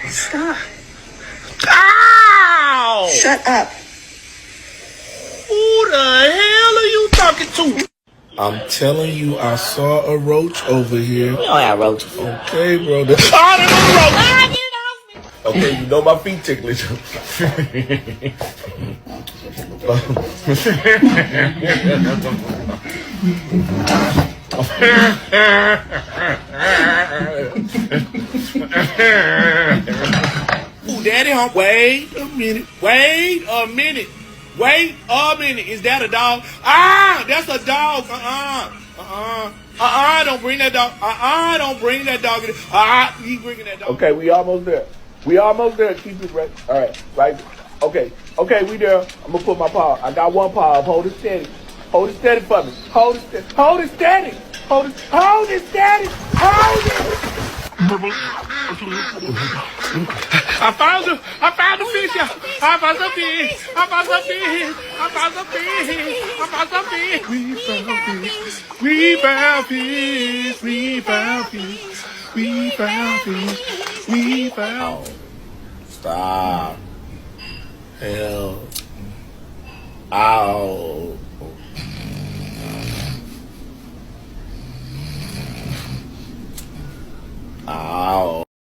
Stop. Ow! Shut up. Who the hell are you talking to? I'm telling you, I saw a roach over here. We don't have roaches. Okay, bro. Oh, there's a roach. Okay, you know my feet ticklish. Ooh, daddy hump. Wait a minute. Wait a minute. Wait a minute. Is that a dog? Ah, that's a dog. Don't bring that dog. Don't bring that dog. He bringing that dog. Okay, we almost there. We almost there. Keep it right. All right, right. Okay, we there. I'm gonna put my paw. I got one paw up. Hold it steady. Hold it steady for me. Hold it steady. Hold it steady. Hold it steady. Hold it. I found the fish. I found the fish. We found fish. Stop. Hell. Ow.